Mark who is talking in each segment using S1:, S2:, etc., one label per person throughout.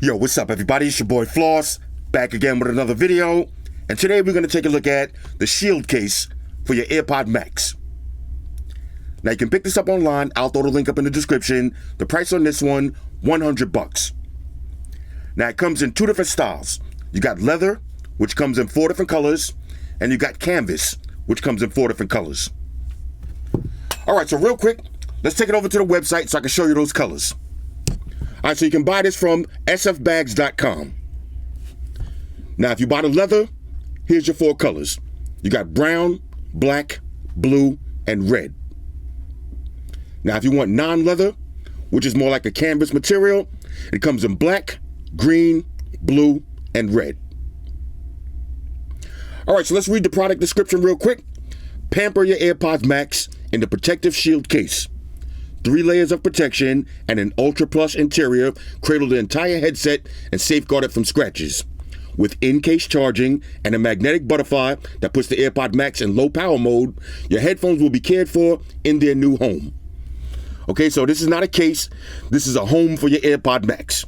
S1: Yo, what's up everybody? It's your boy Floss, back again with another video. And today we're going to take a look at the shield case for your AirPod Max. Now you can pick this up online. I'll throw the link up in the description. The price on this one, $100. Now it comes in two different styles. You got leather, which comes in 4 different colors, and you got canvas, which comes in 4 different colors. All right, so real quick, let's take it over to the website so I can show you those colors. All right, so you can buy this from sfbags.com. Now, if you buy the leather, here's your 4 colors. You got brown, black, blue, and red. Now, if you want non-leather, which is more like a canvas material, it comes in black, green, blue, and red. All right, so let's read the product description real quick. Pamper your AirPods Max in the protective shield case. 3 layers of protection and an ultra plush interior cradle the entire headset and safeguard it from scratches. With in-case charging and a magnetic butterfly that puts the AirPod Max in low power mode, your headphones will be cared for in their new home. Okay, so this is not a case, this is a home for your AirPod Max.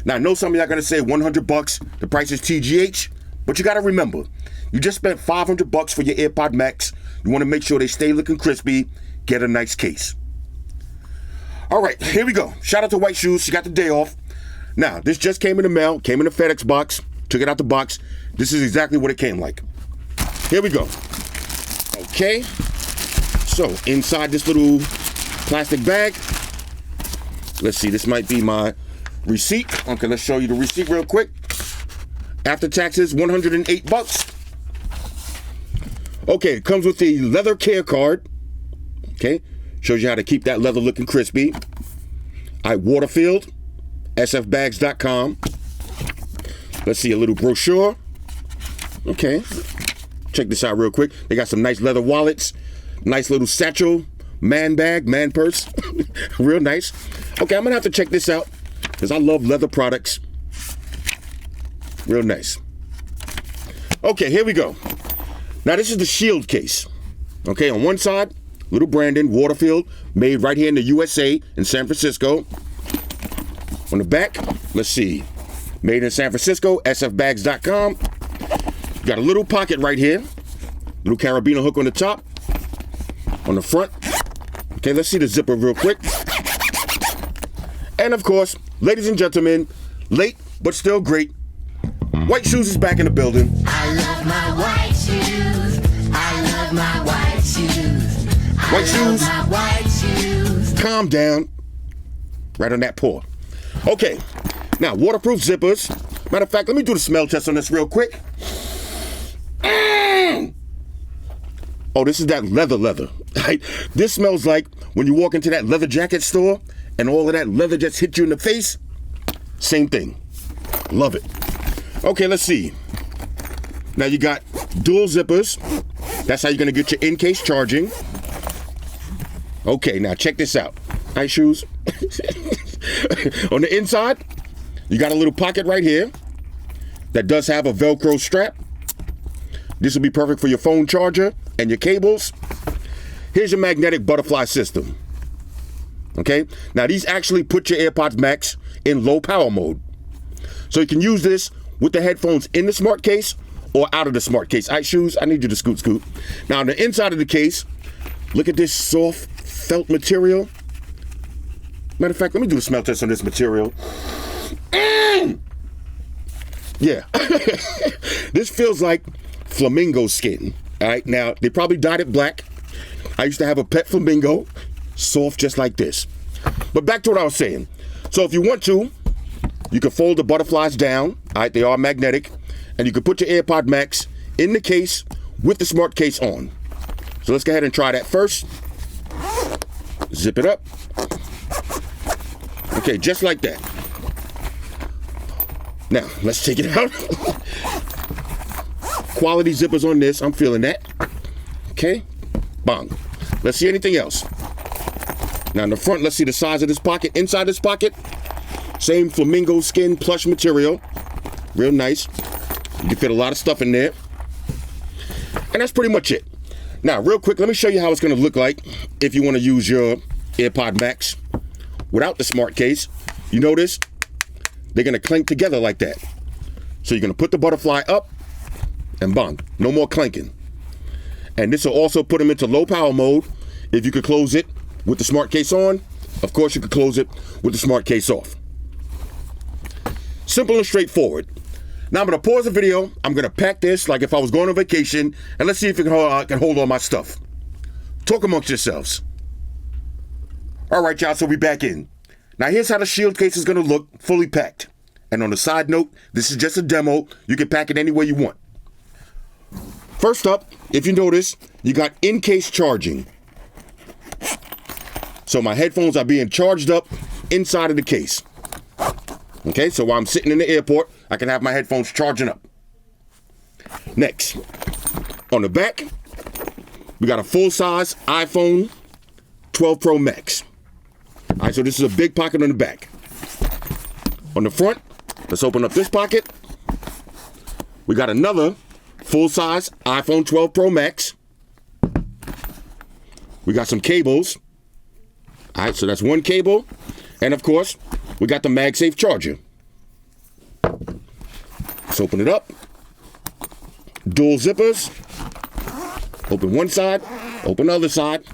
S1: Now I know some of y'all gonna say $100, the price is TGH, but you gotta remember, you just spent $500 for your AirPod Max. You wanna make sure they stay looking crispy, get a nice case. All right, here we go. Shout out to White Shoes, she got the day off. Now, this just came in the mail, came in a FedEx box, took it out the box. This is exactly what it came like. Here we go. Okay, so inside this little plastic bag, let's see, this might be my receipt. Okay, let's show you the receipt real quick. After taxes, $108. Okay, it comes with the leather care card. Okay. Shows you how to keep that leather looking crispy. All right, water-filled, sfbags.com. Let's see, a little brochure. Okay, check this out real quick. They got some nice leather wallets, nice little satchel, man bag, man purse. Real nice. Okay, I'm gonna have to check this out because I love leather products. Real nice. Okay, here we go. Now this is the shield case. Okay, on one side, little Brandon, water-filled, made right here in the USA in San Francisco. On the back, let's see, made in San Francisco, sfbags.com. Got a little pocket right here, little carabiner hook on the top, on the front. Okay, let's see the zipper real quick. And of course, ladies and gentlemen, late but still great, White Shoes is back in the building.
S2: I love my white shoes. I love my white shoes.
S1: White shoes.
S2: My white shoes.
S1: Calm down. Right on that paw. Okay. Now, waterproof zippers. Matter of fact, let me do the smell test on this real quick. Oh, this is that leather. Right? This smells like when you walk into that leather jacket store and all of that leather just hit you in the face. Same thing. Love it. Okay, let's see. Now you got dual zippers. That's how you're gonna get your in-case charging. Okay, now check this out. Nice shoes. On the inside, you got a little pocket right here that does have a Velcro strap. This will be perfect for your phone charger and your cables. Here's your magnetic butterfly system. Okay, now these actually put your AirPods Max in low power mode. So you can use this with the headphones in the smart case or out of the smart case. All right, Shoes, I need you to scoot. Now on the inside of the case, look at this soft felt material. Matter of fact, let me do a smell test on this material. Yeah. This feels like flamingo skin. All right, now they probably dyed it black. I used to have a pet flamingo, soft just like this. But back to what I was saying. So if you want to, you can fold the butterflies down. All right, they are magnetic. And you can put your AirPod Max in the case with the smart case on. So let's go ahead and try that first. Zip it up. Okay, just like that. Now, let's take it out. Quality zippers on this, I'm feeling that. Okay, bang. Let's see anything else. Now in the front, let's see the size of this pocket. Inside this pocket, same flamingo skin plush material. Real nice. You can fit a lot of stuff in there. And that's pretty much it. Now, real quick, let me show you how it's gonna look like if you wanna use your AirPod Max without the smart case. You notice they're going to clank together like that. So you're going to put the butterfly up and bang. No more clanking. And this will also put them into low power mode. If you could close it with the smart case on, of course you could close it with the smart case off. Simple and straightforward. Now I'm going to pause the video. I'm going to pack this like if I was going on vacation, and let's see if it can hold all my stuff. Talk amongst yourselves. All right, y'all, so we back in. Now here's how the shield case is going to look fully packed. And on a side note, this is just a demo. You can pack it any way you want. First up, if you notice, you got in-case charging. So my headphones are being charged up inside of the case. Okay, so while I'm sitting in the airport, I can have my headphones charging up. Next, on the back, we got a full-size iPhone 12 Pro Max. All right, so this is a big pocket on the back. On the front, let's open up this pocket. We got another full-size iPhone 12 Pro Max. We got some cables. All right, so that's one cable. And of course, we got the MagSafe charger. Let's open it up. Dual zippers. Open one side, open the other side.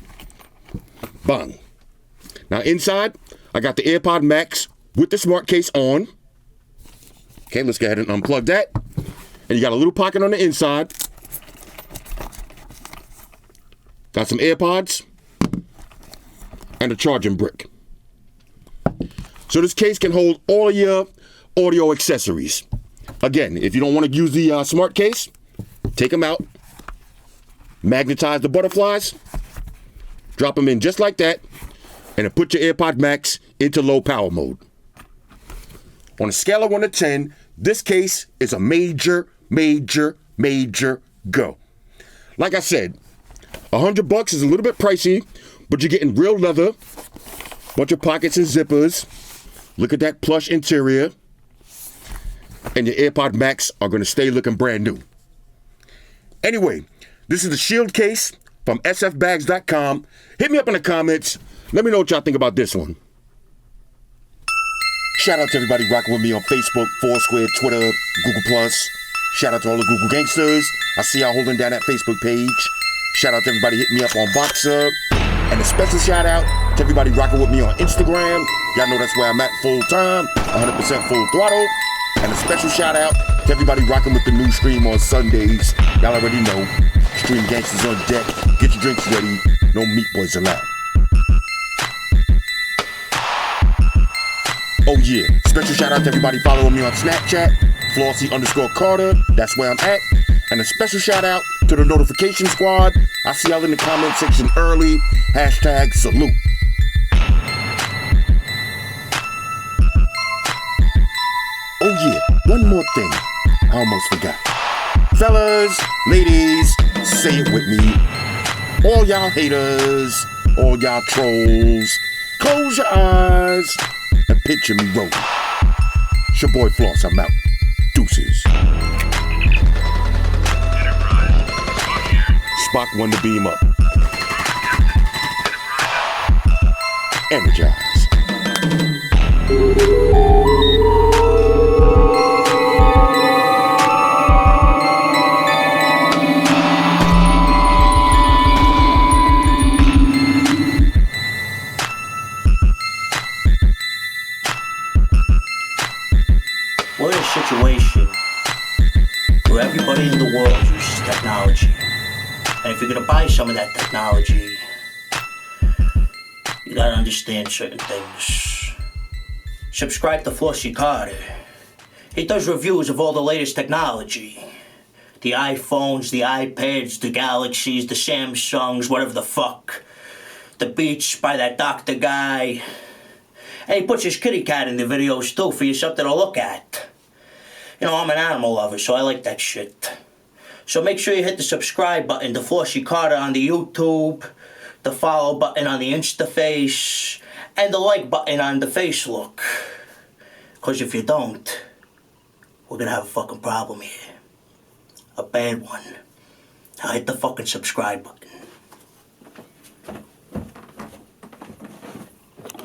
S1: Bang. Now inside, I got the AirPod Max with the smart case on. Okay, let's go ahead and unplug that. And you got a little pocket on the inside. Got some AirPods and a charging brick. So this case can hold all of your audio accessories. Again, if you don't want to use the smart case, take them out, magnetize the butterflies, drop them in just like that, and then put your AirPod Max into low power mode. On a scale of 1 to 10, this case is a major go. Like I said, $100 is a little bit pricey, but you're getting real leather, bunch of pockets and zippers. Look at that plush interior. And your AirPod Max are going to stay looking brand new. Anyway, this is the Shield case from sfbags.com. Hit me up in the comments. Let me know what y'all think about this one. Shout out to everybody rocking with me on Facebook, Foursquare, Twitter, Google+. Shout out to all the Google gangsters. I see y'all holding down that Facebook page. Shout out to everybody hitting me up on Boxer. And a special shout out to everybody rocking with me on Instagram. Y'all know that's where I'm at full time, 100% full throttle. And a special shout out to everybody rocking with the new stream on Sundays. Y'all already know. Stream gangsters on deck. Get your drinks ready. No meat boys allowed. Oh yeah, special shout out to everybody following me on Snapchat, Flossy_Carter, that's where I'm at. And a special shout out to the notification squad. I see y'all in the comment section early. #salute. Oh yeah, one more thing. I almost forgot. Fellas, ladies, say it with me. All y'all haters, all y'all trolls, close your eyes and picture me rolling. It's your boy Floss, I'm out. Deuces. Spock won the beam up. Energize.
S3: We're in a situation where everybody in the world uses technology. And if you're gonna buy some of that technology, you gotta understand certain things. Subscribe to Flossy Carter. He does reviews of all the latest technology. The iPhones, the iPads, the Galaxies, the Samsungs, whatever the fuck. The Beats by that doctor guy. And he puts his kitty cat in the videos too for you something to look at. You know, I'm an animal lover, so I like that shit. So make sure you hit the subscribe button to Flossy Carter on the YouTube, the follow button on the Instaface, and the like button on the Facebook. Because if you don't, we're gonna have a fucking problem here. A bad one. Now hit the fucking subscribe button.